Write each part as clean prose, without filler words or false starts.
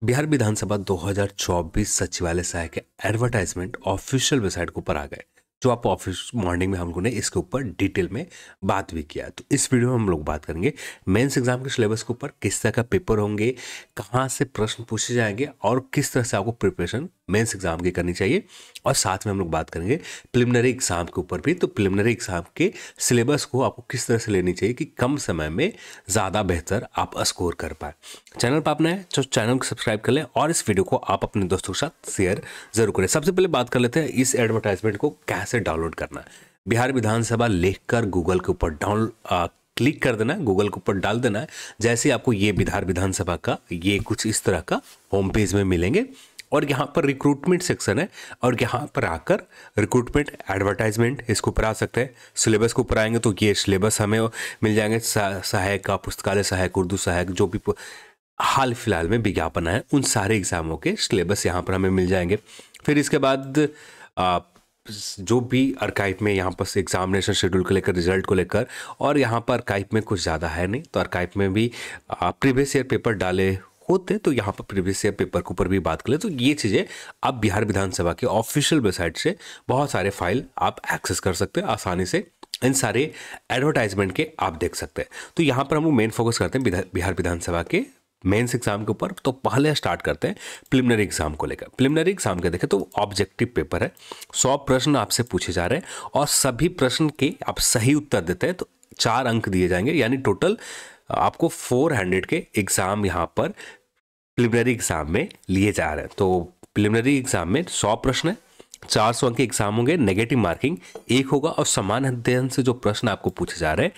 बिहार विधानसभा 2024 सचिवालय सहायक के एडवर्टाइजमेंट ऑफिशियल वेबसाइट के ऊपर आ गए, जो आप ऑफिस मॉर्निंग में हम लोगों ने इसके ऊपर डिटेल में बात भी किया। तो इस वीडियो में हम लोग बात करेंगे मेंस एग्जाम के सिलेबस के ऊपर, किस तरह का पेपर होंगे, कहाँ से प्रश्न पूछे जाएंगे और किस तरह से आपको प्रिपरेशन मेंस एग्जाम की करनी चाहिए। और साथ में हम लोग बात करेंगे प्रिलिमिनरी एग्जाम के ऊपर भी। तो प्रिलिमिनरी एग्जाम के सिलेबस को आपको किस तरह से लेनी चाहिए कि कम समय में ज़्यादा बेहतर आप स्कोर कर पाए। चैनल पर आपने तो चैनल को सब्सक्राइब कर लें और इस वीडियो को आप अपने दोस्तों के साथ शेयर जरूर करें। सबसे पहले बात कर लेते हैं इस एडवर्टाइजमेंट को कैसे डाउनलोड करना है। बिहार विधानसभा लिखकर गूगल के ऊपर क्लिक कर देना है, गूगल के ऊपर डाल देना है। जैसे आपको ये बिहार विधानसभा का ये कुछ इस तरह का होम पेज में मिलेंगे और यहाँ पर रिक्रूटमेंट सेक्शन है और यहाँ पर आकर रिक्रूटमेंट एडवर्टाइजमेंट इसके ऊपर आ सकते हैं। सिलेबस के ऊपर आएंगे तो ये सिलेबस हमें मिल जाएंगे, सहायक का, पुस्तकालय सहायक, उर्दू सहायक, जो भी हाल फिलहाल में विज्ञापन है उन सारे एग्जामों के सिलेबस यहाँ पर हमें मिल जाएंगे। फिर इसके बाद जो भी अर्काइव में यहाँ पर एग्जामिनेशन शेड्यूल को लेकर, रिजल्ट को लेकर, और यहाँ पर अर्काइव में कुछ ज़्यादा है नहीं, तो अर्काइव में भी प्रीवियस ईयर पेपर डाले होते तो यहाँ पर प्रीवियस ईयर पेपर के ऊपर भी बात कर ले। तो ये चीज़ें आप बिहार विधानसभा के ऑफिशियल वेबसाइट से बहुत सारे फाइल आप एक्सेस कर सकते हैं आसानी से। इन सारे एडवर्टाइजमेंट के आप देख सकते हैं। तो यहाँ पर हम लोग मेन फोकस करते हैं बिहार विधानसभा के मेंस एग्जाम के ऊपर। तो पहले स्टार्ट करते हैं प्रिलिमिनरी एग्जाम को लेकर। प्रिलिमिनरी एग्जाम के देखें तो ऑब्जेक्टिव पेपर है, 100 प्रश्न आपसे पूछे जा रहे हैं और सभी प्रश्न के आप सही उत्तर देते हैं तो 4 अंक दिए जाएंगे, यानी टोटल आपको 400 के एग्जाम यहाँ पर प्रिलिमिनरी एग्जाम में लिए जा रहे हैं। तो प्रिलिमिनरी एग्जाम में 100 प्रश्न है, 400 अंक के एग्जाम होंगे, नेगेटिव मार्किंग 1 होगा और समान अध्ययन से जो प्रश्न आपको पूछे जा रहे हैं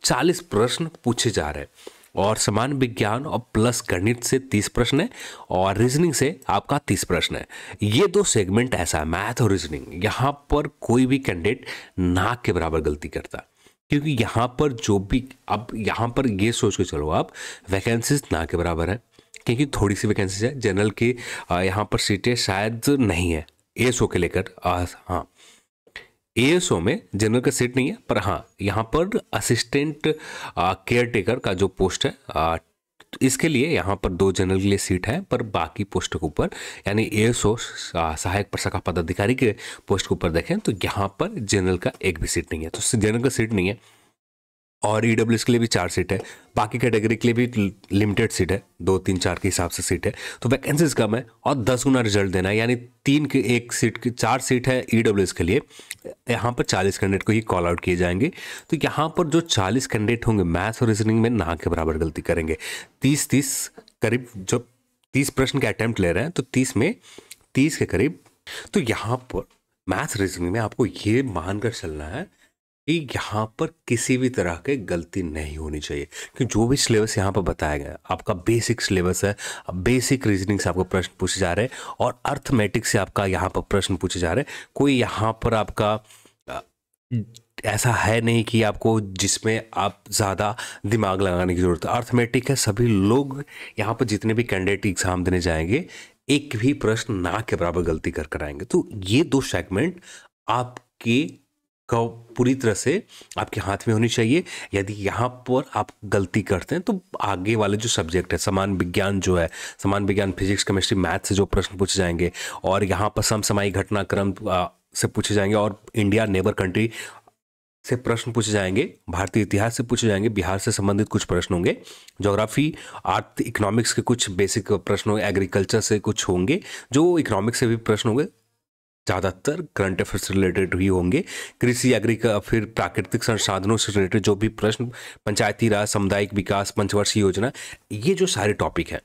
40 प्रश्न पूछे जा रहे हैं और समान विज्ञान और प्लस गणित से 30 प्रश्न है और रीजनिंग से आपका 30 प्रश्न है। ये 2 सेगमेंट ऐसा है, मैथ और रीजनिंग, यहाँ पर कोई भी कैंडिडेट नाक के बराबर गलती करता, क्योंकि यहाँ पर जो भी, अब यहाँ पर ये सोच के चलो आप, वैकेंसीज ना के बराबर है, क्योंकि थोड़ी सी वैकेंसीज है। जनरल की यहाँ पर सीटें शायद नहीं है एएसओ के लेकर। हाँ, एएसओ में जनरल का सीट नहीं है, पर हाँ यहाँ पर असिस्टेंट केयर टेकर का जो पोस्ट है इसके लिए यहाँ पर 2 जनरल के लिए सीट है, पर बाकी पोस्ट के ऊपर यानी एएसओ सहायक प्रशाखा पदाधिकारी के पोस्ट के ऊपर देखें तो यहाँ पर जनरल का एक भी सीट नहीं है। तो जनरल का सीट नहीं है और ईडब्ल्यूएस के लिए भी 4 सीट है, बाकी कैटेगरी के लिए भी लिमिटेड सीट है, 2 3 4 के हिसाब से सीट है। तो वैकेंसीज कम है और 10 गुना रिजल्ट देना है, यानी 3 के 1 सीट की 4 सीट है ईडब्ल्यूएस के लिए। यहाँ पर 40 कैंडिडेट को ही कॉल आउट किए जाएंगे। तो यहाँ पर जो 40 कैंडिडेट होंगे मैथ्स और रीजनिंग में ना के बराबर गलती करेंगे। 30 करीब जो 30 प्रश्न के अटैम्प्ट ले रहे हैं तो 30 में 30 के करीब। तो यहाँ पर मैथ्स रीजनिंग में आपको ये मानकर चलना है कि यहाँ पर किसी भी तरह के गलती नहीं होनी चाहिए, कि जो भी सिलेबस यहाँ पर बताया गया आपका बेसिक सिलेबस है। बेसिक रीजनिंग से आपको प्रश्न पूछे जा रहे हैं और अर्थमेटिक से आपका यहाँ पर प्रश्न पूछे जा रहे हैं। कोई यहाँ पर आपका ऐसा है नहीं कि आपको जिसमें आप ज़्यादा दिमाग लगाने की ज़रूरत है। अर्थमेटिक है, सभी लोग यहाँ पर जितने भी कैंडिडेट एग्जाम देने जाएंगे एक भी प्रश्न ना के बराबर गलती कर आएंगे। तो ये 2 सेगमेंट आपके का पूरी तरह से आपके हाथ में होनी चाहिए। यदि यहाँ पर आप गलती करते हैं तो आगे वाले जो सब्जेक्ट है, समान विज्ञान जो है, समान विज्ञान फिजिक्स केमिस्ट्री मैथ से जो प्रश्न पूछे जाएंगे और यहाँ पर समसामयिक घटनाक्रम से पूछे जाएंगे और इंडिया नेबर कंट्री से प्रश्न पूछे जाएंगे, भारतीय इतिहास से पूछे जाएंगे, बिहार से संबंधित कुछ प्रश्न होंगे, ज्योग्राफी, आर्थ, इकोनॉमिक्स के कुछ बेसिक प्रश्न होंगे, एग्रीकल्चर से कुछ होंगे, जो इकोनॉमिक्स से भी प्रश्न होंगे, ज़्यादातर करंट अफेयर्स रिलेटेड ही होंगे, कृषि, एग्री का, फिर प्राकृतिक संसाधनों से रिलेटेड जो भी प्रश्न, पंचायती राज, सामुदायिक विकास, पंचवर्षीय योजना, ये जो सारे टॉपिक हैं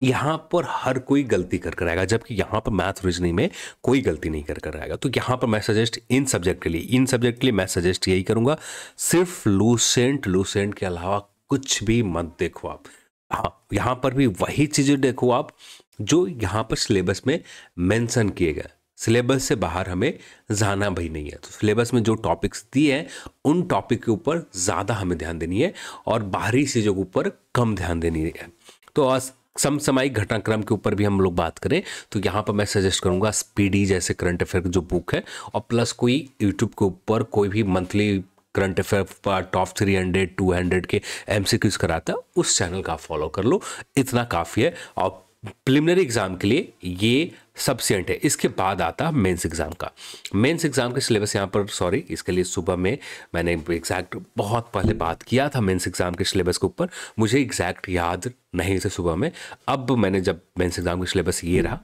यहाँ पर हर कोई गलती कर आएगा, जबकि यहाँ पर मैथ रीजनिंग में कोई गलती नहीं कर आएगा। तो यहाँ पर मैं सजेस्ट इन सब्जेक्ट के लिए मैं सजेस्ट यही करूँगा, सिर्फ लूसेंट के अलावा कुछ भी मत देखो आप। हाँ, यहाँ पर भी वही चीज़ें देखो आप जो यहाँ पर सिलेबस में मेंशन किए गए। सिलेबस से बाहर हमें जाना भी नहीं है। तो सिलेबस में जो टॉपिक्स दिए हैं उन टॉपिक के ऊपर ज़्यादा हमें ध्यान देनी है और बाहरी चीज़ों के ऊपर कम ध्यान देनी है। तो आज समसामयिक घटनाक्रम के ऊपर भी हम लोग बात करें तो यहाँ पर मैं सजेस्ट करूँगा स्पीडी जैसे करंट अफेयर की जो बुक है, और प्लस कोई यूट्यूब के ऊपर कोई भी मंथली करंट अफेयर टॉप 300 200 के MCQs कराता है, उस चैनल का फॉलो कर लो, इतना काफ़ी है। और प्रिलिमिनरी एग्जाम के लिए ये सब्सिडेंट है। इसके बाद आता मेंस एग्जाम का। मेंस एग्जाम का सिलेबस यहाँ पर, सॉरी, इसके लिए सुबह में मैंने एग्जैक्ट बहुत पहले बात किया था मेंस एग्जाम के सिलेबस के ऊपर, मुझे एग्जैक्ट याद नहीं थे सुबह में। अब मैंने जब मेंस एग्जाम का सिलेबस ये रहा,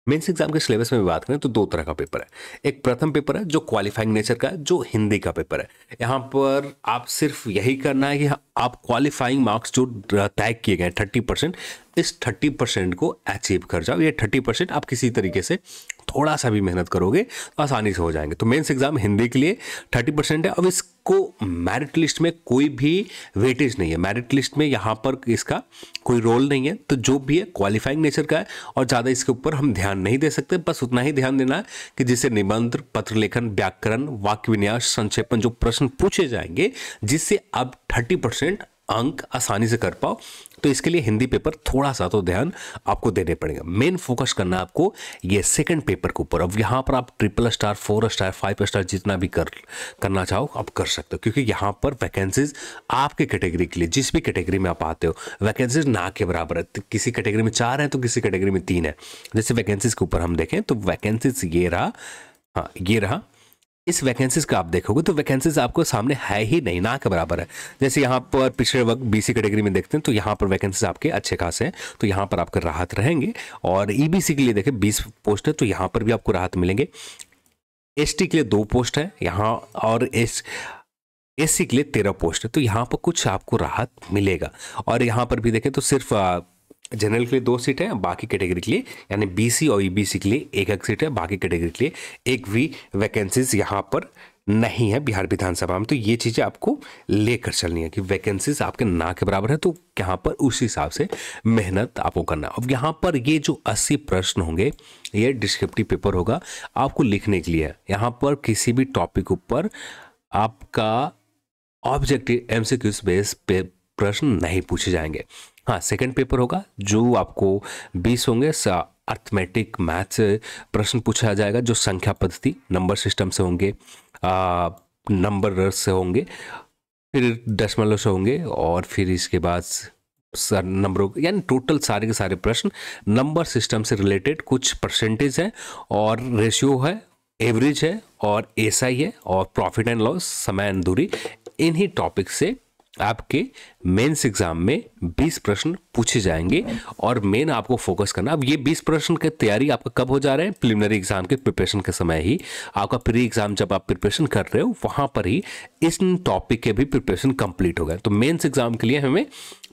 मेंस एग्जाम के सिलेबस में भी बात करें तो दो तरह का पेपर है। एक प्रथम पेपर है जो क्वालिफाइंग नेचर का है, जो हिंदी का पेपर है। यहाँ पर आप सिर्फ यही करना है कि आप क्वालिफाइंग मार्क्स जो तय किए गए 30%, इस 30% को अचीव कर जाओ। ये 30% आप किसी तरीके से थोड़ा सा भी मेहनत करोगे तो आसानी से हो जाएंगे। तो मेंस एग्जाम हिंदी के लिए 30% है। अब इसको मेरिट लिस्ट में कोई भी वेटेज नहीं है, मेरिट लिस्ट में यहाँ पर इसका कोई रोल नहीं है। तो जो भी है क्वालिफाइंग नेचर का है और ज़्यादा इसके ऊपर हम ध्यान नहीं दे सकते। बस उतना ही ध्यान देना है कि जिससे निबंध, पत्र लेखन, व्याकरण, वाक्य विन्यास, संक्षेपण जो प्रश्न पूछे जाएंगे, जिससे आप 30% अंक आसानी से कर पाओ। तो इसके लिए हिंदी पेपर थोड़ा सा तो ध्यान आपको देने पड़ेगा। मेन फोकस करना है आपको ये सेकंड पेपर के ऊपर। अब यहाँ पर आप 3 स्टार, 4 स्टार, 5 स्टार जितना भी करना चाहो आप कर सकते हो, क्योंकि यहाँ पर वैकेंसीज आपके कैटेगरी के लिए, जिस भी कैटेगरी में आप आते हो, वैकेंसीज ना के बराबर है। तो किसी कैटेगरी में 4 है तो किसी कैटेगरी में 3 है। जैसे वैकेंसीज के ऊपर हम देखें तो वैकेंसीज ये रहा, हाँ ये रहा। इस वैकेंसीज का आप देखोगे तो वैकेंसीज आपको सामने है ही नहीं, ना के बराबर है। जैसे यहाँ पर पिछले वक्त बीसी कैटेगरी में देखते हैं तो यहाँ पर वैकेंसीज आपके अच्छे खासे हैं, तो यहाँ पर आपके राहत रहेंगे। और ईबीसी के लिए देखें 20 पोस्ट है, तो यहाँ पर भी आपको राहत मिलेंगे। एसटी के लिए 2 पोस्ट है यहाँ, और एससी के लिए 13 पोस्ट है, तो यहाँ पर कुछ आपको राहत मिलेगा। और यहाँ पर भी देखें तो सिर्फ जनरल के लिए 2 सीट है, बाकी कैटेगरी के लिए यानी बीसी और ईबीसी के लिए एक सीट है, बाकी कैटेगरी के लिए एक भी वैकेंसीज यहाँ पर नहीं है बिहार विधानसभा में। तो ये चीज़ें आपको लेकर चलनी है कि वैकेंसीज आपके ना के बराबर है, तो यहाँ पर उस हिसाब से मेहनत आपको करना है। अब यहाँ पर ये जो 80 प्रश्न होंगे ये डिस्क्रिप्टिव पेपर होगा, आपको लिखने के लिए। यहाँ पर किसी भी टॉपिक ऊपर आपका ऑब्जेक्टिव एमसीक्यूज बेस पे प्रश्न नहीं पूछे जाएंगे। हाँ, सेकंड पेपर होगा जो आपको 20 होंगे, अर्थमेटिक मैथ से प्रश्न पूछा जाएगा, जो संख्या पद्धति नंबर सिस्टम से होंगे, नंबर से होंगे, फिर दशमलव से होंगे, और फिर इसके बाद सर नंबरों, यानी टोटल सारे के सारे प्रश्न नंबर सिस्टम से रिलेटेड। कुछ परसेंटेज है और रेशियो है, एवरेज है और एसआई है और प्रॉफिट एंड लॉस, समय एंड दूरी। इन्हीं टॉपिक से आपके मेंस एग्जाम में 20 प्रश्न पूछे जाएंगे और मेन आपको फोकस करना। अब ये 20 प्रश्न की तैयारी आपका कब हो जा रहा है? प्रिलिमिनरी एग्जाम के प्रिपरेशन के समय ही। आपका प्री एग्जाम जब आप प्रिपरेशन कर रहे हो वहां पर ही इस टॉपिक के भी प्रिपरेशन कंप्लीट हो गए। तो मेंस एग्जाम के लिए हमें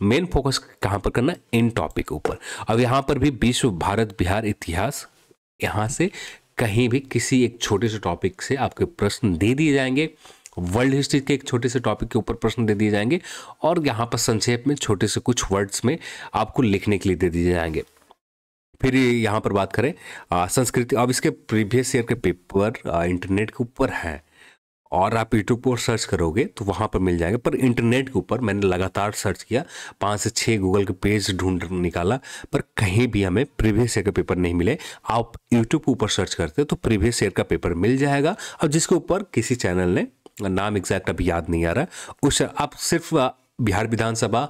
मेन फोकस कहां पर करना है? इन टॉपिक के ऊपर। अब यहाँ पर भी विश्व, भारत, बिहार, इतिहास, यहाँ से कहीं भी किसी एक छोटे से टॉपिक से आपके प्रश्न दे दिए जाएंगे। वर्ल्ड हिस्ट्री के एक छोटे से टॉपिक के ऊपर प्रश्न दे दिए जाएंगे और यहाँ पर संक्षेप में छोटे से कुछ वर्ड्स में आपको लिखने के लिए दे दिए जाएंगे। फिर यहाँ पर बात करें संस्कृति। अब इसके प्रीवियस ईयर के पेपर इंटरनेट के ऊपर हैं और आप यूट्यूब पर सर्च करोगे तो वहाँ पर मिल जाएंगे। पर इंटरनेट के ऊपर मैंने लगातार सर्च किया, 5 से 6 गूगल के पेज ढूंढ निकाला, पर कहीं भी हमें प्रीवियस ईयर के पेपर नहीं मिले। आप यूट्यूब के ऊपर सर्च करते हो तो प्रीवियस ईयर का पेपर मिल जाएगा। अब जिसके ऊपर किसी चैनल ने, नाम एग्जैक्ट अभी याद नहीं आ रहा, उस आप सिर्फ बिहार विधानसभा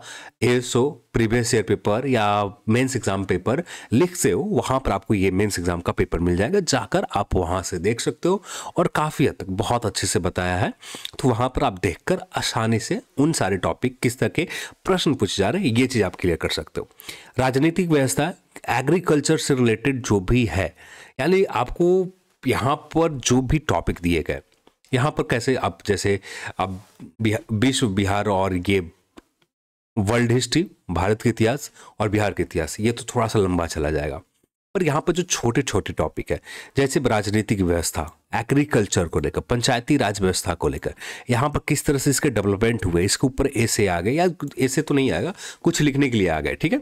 एएसओ प्रीवियस ईयर पेपर या मेंस एग्जाम पेपर लिखते हो, वहाँ पर आपको ये मेंस एग्जाम का पेपर मिल जाएगा। जाकर आप वहाँ से देख सकते हो और काफ़ी हद तक बहुत अच्छे से बताया है। तो वहाँ पर आप देखकर आसानी से उन सारे टॉपिक किस तरह के प्रश्न पूछे जा रहे हैं ये चीज़ आप क्लियर कर सकते हो। राजनीतिक व्यवस्था, एग्रीकल्चर से रिलेटेड जो भी है, यानी आपको यहाँ पर जो भी टॉपिक दिए गए, यहाँ पर कैसे आप, जैसे अब विश्व, बिहार और ये वर्ल्ड हिस्ट्री, भारत के इतिहास और बिहार के इतिहास, ये तो थोड़ा सा लंबा चला जाएगा। पर यहाँ पर जो छोटे छोटे टॉपिक है, जैसे राजनीतिक व्यवस्था, एग्रीकल्चर को लेकर, पंचायती राज व्यवस्था को लेकर, यहाँ पर किस तरह से इसके डेवलपमेंट हुए, इसके ऊपर ऐसे आ गए, या ऐसे तो नहीं आएगा, कुछ लिखने के लिए आ गए, ठीक है,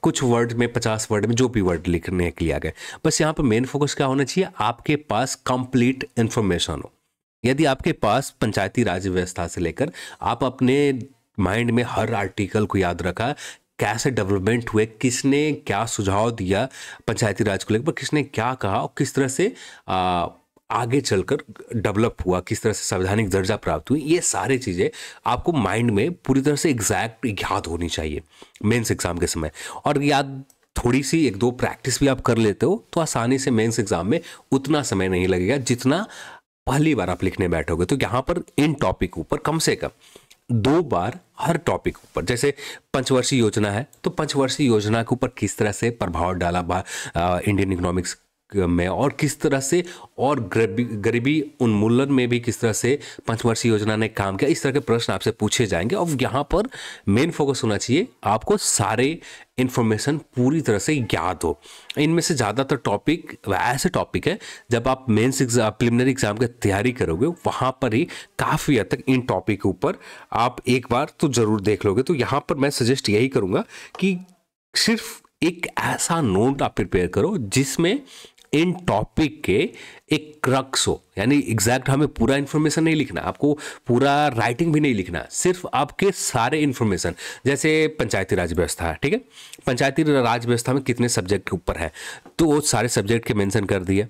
कुछ वर्ड में, 50 वर्ड में जो भी वर्ड लिखने के लिए आ गए। बस यहाँ पर मेन फोकस क्या होना चाहिए? आपके पास कंप्लीट इंफॉर्मेशन हो। यदि आपके पास पंचायती राज व्यवस्था से लेकर आप अपने माइंड में हर आर्टिकल को याद रखा, कैसे डेवलपमेंट हुए, किसने क्या सुझाव दिया पंचायती राज को लेकर, किसने क्या कहा और किस तरह से आगे चलकर डेवलप हुआ, किस तरह से संवैधानिक दर्जा प्राप्त हुई, ये सारी चीज़ें आपको माइंड में पूरी तरह से एग्जैक्ट याद होनी चाहिए मेंस एग्जाम के समय। और याद थोड़ी सी एक दो प्रैक्टिस भी आप कर लेते हो तो आसानी से मेंस एग्जाम में उतना समय नहीं लगेगा जितना पहली बार आप लिखने बैठोगे। तो यहाँ पर इन टॉपिक ऊपर कम से कम 2 बार हर टॉपिक ऊपर, जैसे पंचवर्षीय योजना है तो पंचवर्षीय योजना के ऊपर किस तरह से प्रभाव डाला इंडियन इकोनॉमिक्स में, और किस तरह से, और गरीबी उन्मूलन में भी किस तरह से पंचवर्षीय योजना ने काम किया, इस तरह के प्रश्न आपसे पूछे जाएंगे। और यहाँ पर मेन फोकस होना चाहिए आपको सारे इंफॉर्मेशन पूरी तरह से याद हो। इनमें से ज़्यादातर टॉपिक ऐसे टॉपिक है जब आप मेंस एग्जाम प्रिलिमिनरी एग्जाम की तैयारी करोगे वहाँ पर ही काफ़ी हद तक इन टॉपिक के ऊपर आप एक बार तो ज़रूर देख लोगे। तो यहाँ पर मैं सजेस्ट यही करूँगा कि सिर्फ एक ऐसा नोट आप प्रिपेयर करो जिसमें इन टॉपिक के एक क्रक्स हो, यानी एग्जैक्ट हमें पूरा इन्फॉर्मेशन नहीं लिखना, आपको पूरा राइटिंग भी नहीं लिखना, सिर्फ आपके सारे इन्फॉर्मेशन। जैसे पंचायती राज व्यवस्था है, ठीक है, पंचायती राज व्यवस्था में कितने सब्जेक्ट के ऊपर है तो वो सारे सब्जेक्ट के मेंशन कर दिए,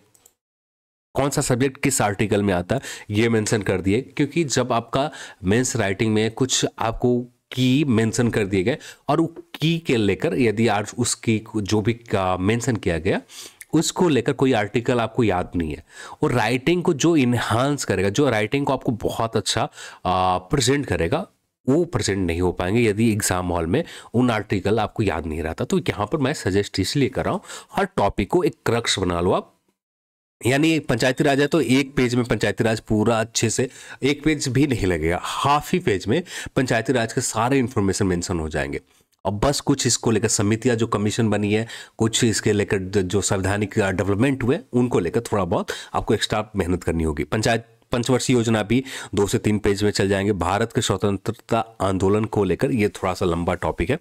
कौन सा सब्जेक्ट किस आर्टिकल में आता है ये मेंशन कर दिए। क्योंकि जब आपका मेंस राइटिंग में कुछ आपको की मेंशन कर दिए गए और वो की के लेकर यदि आज उसकी जो भी मेंशन किया गया उसको लेकर कोई आर्टिकल आपको याद नहीं है, और राइटिंग को जो इन्हांस करेगा, जो राइटिंग को आपको बहुत अच्छा प्रेजेंट करेगा, वो प्रेजेंट नहीं हो पाएंगे यदि एग्जाम हॉल में उन आर्टिकल आपको याद नहीं रहता। तो यहाँ पर मैं सजेस्ट इसलिए कर रहा हूँ हर टॉपिक को एक क्रक्स बना लो आप। यानी पंचायती राज है तो एक पेज में पंचायती राज पूरा अच्छे से, एक पेज भी नहीं लगेगा, हाफ ही पेज में पंचायती राज के सारे इंफॉर्मेशन मेंशन हो जाएंगे। अब बस कुछ इसको लेकर समितियां जो कमीशन बनी है, कुछ इसके लेकर जो संवैधानिक डेवलपमेंट हुए उनको लेकर थोड़ा बहुत आपको एक्स्ट्रा मेहनत करनी होगी। पंचवर्षीय योजना भी 2 से 3 पेज में चल जाएंगे। भारत के स्वतंत्रता आंदोलन को लेकर ये थोड़ा सा लंबा टॉपिक है।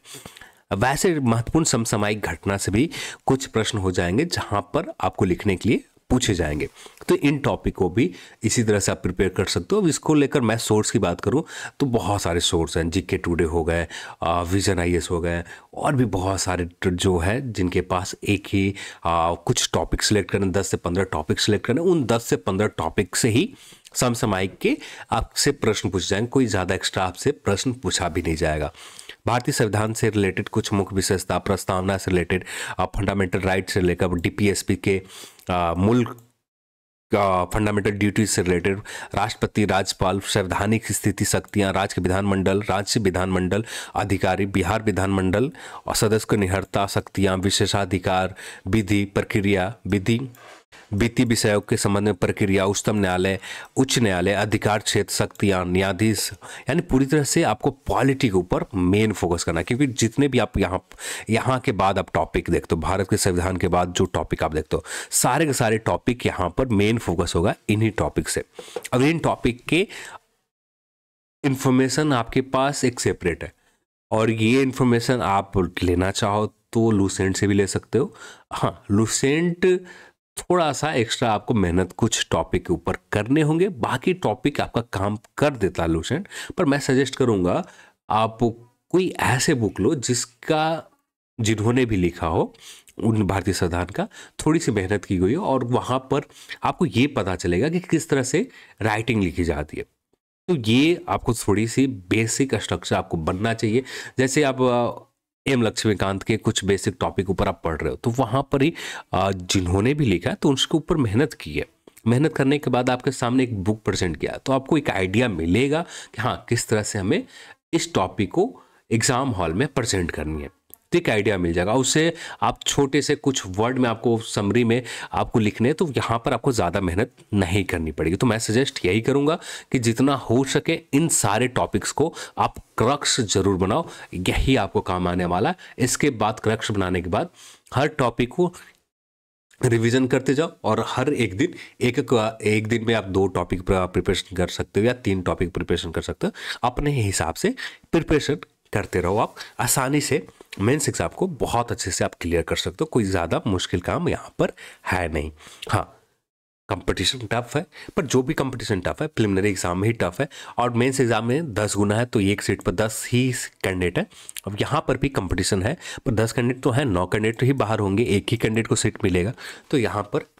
वैसे महत्वपूर्ण समसामयिक घटना से भी कुछ प्रश्न हो जाएंगे जहां पर आपको लिखने के लिए पूछे जाएंगे। तो इन टॉपिक को भी इसी तरह से आप प्रिपेयर कर सकते हो। अब इसको लेकर मैं सोर्स की बात करूं तो बहुत सारे सोर्स हैं, जीके टुडे हो गए, विजन आईएएस हो गए, और भी बहुत सारे जो है जिनके पास एक ही कुछ टॉपिक सिलेक्ट करने, 10 से 15 टॉपिक सिलेक्ट करने, उन 10 से 15 टॉपिक से ही समसामयिक के आपसे प्रश्न पूछे जाएंगे। कोई ज़्यादा एक्स्ट्रा आपसे प्रश्न पूछा भी नहीं जाएगा। भारतीय संविधान से रिलेटेड कुछ मुख्य विशेषता, प्रस्तावना से रिलेटेड, फंडामेंटल राइट से लेकर डीपीएसपी के मूल फंडामेंटल ड्यूटीज से रिलेटेड, राष्ट्रपति, राज्यपाल, संवैधानिक स्थिति, शक्तियां, राज्य विधानमंडल, राज्य विधानमंडल अधिकारी, बिहार विधानमंडल और सदस्य को निहरता शक्तियां, विशेषाधिकार, विधि प्रक्रिया, वित्तीय विषयों के संबंध में प्रक्रिया, उच्चतम न्यायालय, उच्च न्यायालय, अधिकार क्षेत्र, शक्तियां, न्यायाधीश, यानी पूरी तरह से आपको पॉलिटी के ऊपर मेन फोकस करना है। क्योंकि जितने भी आप यहाँ के बाद आप टॉपिक देखते हो, भारत के संविधान के बाद जो टॉपिक आप देखते हो, सारे के सारे टॉपिक यहाँ पर मेन फोकस होगा इन्हीं टॉपिक से। अब इन टॉपिक के इंफॉर्मेशन आपके पास एक सेपरेट है, और ये इंफॉर्मेशन आप लेना चाहो तो लूसेंट से भी ले सकते हो। हाँ, लूसेंट थोड़ा सा एक्स्ट्रा आपको मेहनत कुछ टॉपिक के ऊपर करने होंगे, बाकी टॉपिक आपका काम कर देता है लूसेंट। पर मैं सजेस्ट करूंगा आप कोई ऐसे बुक लो जिन्होंने भी लिखा हो उन भारतीय संविधान का, थोड़ी सी मेहनत की गई हो, और वहाँ पर आपको ये पता चलेगा कि किस तरह से राइटिंग लिखी जाती है। तो ये आपको थोड़ी सी बेसिक स्ट्रक्चर आपको बनना चाहिए। जैसे आप एम लक्ष्मीकांत के कुछ बेसिक टॉपिक ऊपर आप पढ़ रहे हो तो वहाँ पर ही जिन्होंने भी लिखा है तो उसके ऊपर मेहनत की है। मेहनत करने के बाद आपके सामने एक बुक प्रेजेंट किया तो आपको एक आइडिया मिलेगा कि हाँ किस तरह से हमें इस टॉपिक को एग्जाम हॉल में प्रेजेंट करनी है। तो एक आइडिया मिल जाएगा, उससे आप छोटे से कुछ वर्ड में आपको समरी में आपको लिखने हैं, तो यहाँ पर आपको ज़्यादा मेहनत नहीं करनी पड़ेगी। तो मैं सजेस्ट यही करूँगा कि जितना हो सके इन सारे टॉपिक्स को आप क्रक्स जरूर बनाओ, यही आपको काम आने वाला है। इसके बाद क्रक्स बनाने के बाद हर टॉपिक को रिवीजन करते जाओ, और हर एक दिन एक दिन में आप 2 टॉपिक प्रिपरेशन कर सकते हो या 3 टॉपिक प्रिपरेशन कर सकते हो। अपने हिसाब से प्रिपरेशन करते रहो, आप आसानी से मेंस एग्जाम को बहुत अच्छे से आप क्लियर कर सकते हो। कोई ज़्यादा मुश्किल काम यहाँ पर है नहीं। हाँ, कंपटीशन टफ है, पर जो भी कंपटीशन टफ है प्रिलिमिनरी एग्जाम में ही टफ है, और मेंस एग्जाम में 10 गुना है तो एक सीट पर 10 ही कैंडिडेट है। अब यहाँ पर भी कंपटीशन है, पर 10 कैंडिडेट तो है, 9 कैंडिडेट तो ही बाहर होंगे, एक ही कैंडिडेट को सीट मिलेगा। तो यहाँ पर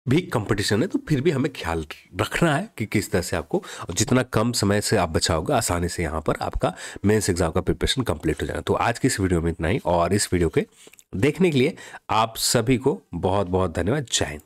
भी कंपटीशन है, तो फिर भी हमें ख्याल रखना है कि किस तरह से आपको, जितना कम समय से आप बचाओगे आसानी से यहाँ पर आपका मेंस एग्जाम का प्रिपरेशन कंप्लीट हो जाएगा। तो आज की इस वीडियो में इतना ही, और इस वीडियो के देखने के लिए आप सभी को बहुत बहुत धन्यवाद। जय हिंद।